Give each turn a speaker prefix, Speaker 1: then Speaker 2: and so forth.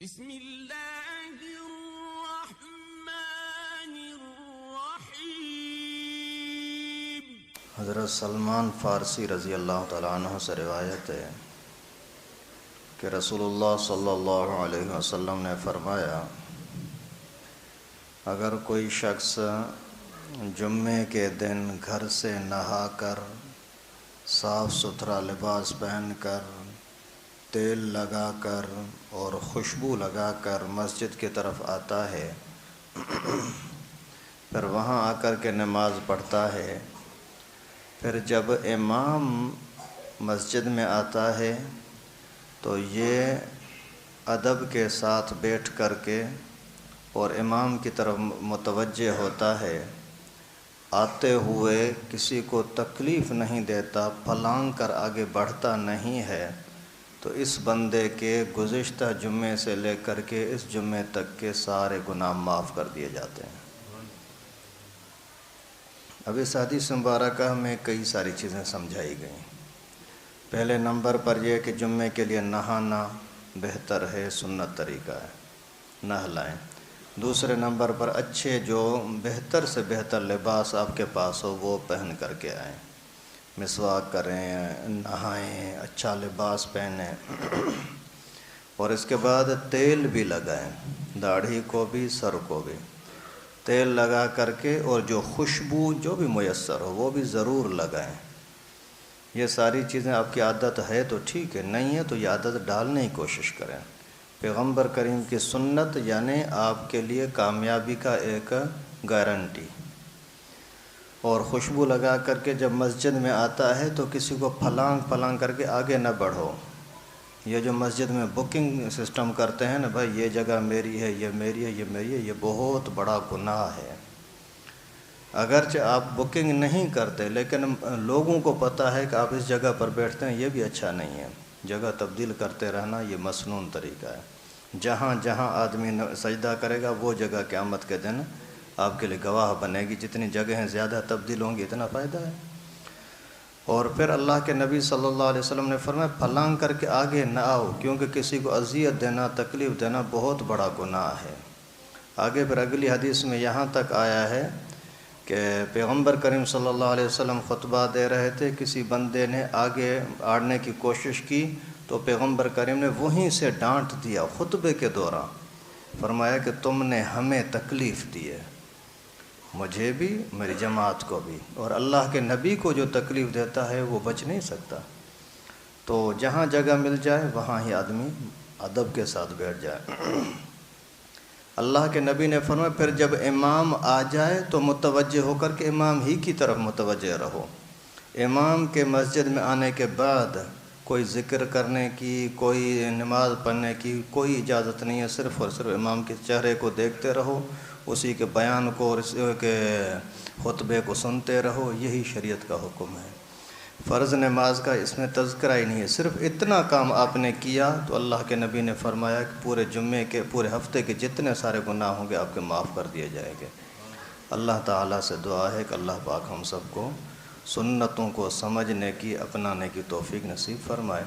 Speaker 1: بسم اللہ الرحمن الرحیم۔
Speaker 2: حضرت سلمان فارسی رضی اللہ تعالیٰ عنہ سے روایت ہے کہ رسول اللہ صلی اللہ علیہ وسلم نے فرمایا، اگر کوئی شخص جمعے کے دن گھر سے نہا کر صاف ستھرا لباس پہن کر تیل لگا کر اور خوشبو لگا کر مسجد کی طرف آتا ہے، پھر وہاں آ کر کے نماز پڑھتا ہے، پھر جب امام مسجد میں آتا ہے تو یہ ادب کے ساتھ بیٹھ کر کے اور امام کی طرف متوجہ ہوتا ہے، آتے ہوئے کسی کو تکلیف نہیں دیتا، پھلانگ کر آگے بڑھتا نہیں ہے، تو اس بندے کے گزشتہ جمعے سے لے کر کے اس جمعے تک کے سارے گناہ معاف کر دیے جاتے ہیں۔ اب اس حدیث مبارکہ میں کئی ساری چیزیں سمجھائی گئیں۔ پہلے نمبر پر یہ کہ جمعے کے لیے نہانا بہتر ہے، سنت طریقہ ہے، نہلائیں۔ دوسرے نمبر پر اچھے جو بہتر سے بہتر لباس آپ کے پاس ہو وہ پہن کر کے آئیں، مسواک کریں، نہائیں، اچھا لباس پہنیں، اور اس کے بعد تیل بھی لگائیں، داڑھی کو بھی سر کو بھی تیل لگا کر کے، اور جو خوشبو جو بھی میسر ہو وہ بھی ضرور لگائیں۔ یہ ساری چیزیں آپ کی عادت ہے تو ٹھیک ہے، نہیں ہے تو یہ عادت ڈالنے کی کوشش کریں۔ پیغمبر کریم کی سنت یعنی آپ کے لیے کامیابی کا ایک گارنٹی۔ اور خوشبو لگا کر کے جب مسجد میں آتا ہے تو کسی کو پھلانگ کر کے آگے نہ بڑھو۔ یہ جو مسجد میں بکنگ سسٹم کرتے ہیں نا، بھائی یہ جگہ میری ہے، یہ میری ہے، یہ میری ہے، یہ بہت بڑا گناہ ہے۔ اگرچہ آپ بکنگ نہیں کرتے لیکن لوگوں کو پتہ ہے کہ آپ اس جگہ پر بیٹھتے ہیں، یہ بھی اچھا نہیں ہے۔ جگہ تبدیل کرتے رہنا یہ مسنون طریقہ ہے۔ جہاں جہاں آدمی سجدہ کرے گا وہ جگہ قیامت کے دن آپ کے لیے گواہ بنے گی، جتنی جگہیں زیادہ تبدیل ہوں گی اتنا فائدہ ہے۔ اور پھر اللہ کے نبی صلی اللہ علیہ وسلم نے فرمایا پھلانگ کر کے آگے نہ آؤ، کیونکہ کسی کو اذیت دینا، تکلیف دینا بہت بڑا گناہ ہے۔ آگے پھر اگلی حدیث میں یہاں تک آیا ہے کہ پیغمبر کریم صلی اللہ علیہ وسلم خطبہ دے رہے تھے، کسی بندے نے آگے آڑنے کی کوشش کی تو پیغمبر کریم نے وہیں سے ڈانٹ دیا خطبے کے دوران، فرمایا کہ تم نے ہمیں تکلیف دی ہے، مجھے بھی، میری جماعت کو بھی، اور اللہ کے نبی کو جو تکلیف دیتا ہے وہ بچ نہیں سکتا۔ تو جہاں جگہ مل جائے وہاں ہی آدمی ادب کے ساتھ بیٹھ جائے۔ اللہ کے نبی نے فرمایا پھر جب امام آ جائے تو متوجہ ہو کر کے امام ہی کی طرف متوجہ رہو۔ امام کے مسجد میں آنے کے بعد کوئی ذکر کرنے کی، کوئی نماز پڑھنے کی کوئی اجازت نہیں ہے، صرف اور صرف امام کے چہرے کو دیکھتے رہو، اسی کے بیان کو اور اس کے خطبے کو سنتے رہو، یہی شریعت کا حکم ہے۔ فرض نماز کا اس میں تذکرہ ہی نہیں ہے، صرف اتنا کام آپ نے کیا تو اللہ کے نبی نے فرمایا کہ پورے جمعے کے، پورے ہفتے کے جتنے سارے گناہ ہوں گے آپ کے معاف کر دیے جائیں گے۔ اللہ تعالیٰ سے دعا ہے کہ اللہ پاک ہم سب کو سنتوں کو سمجھنے کی، اپنانے کی توفیق نصیب فرمائے۔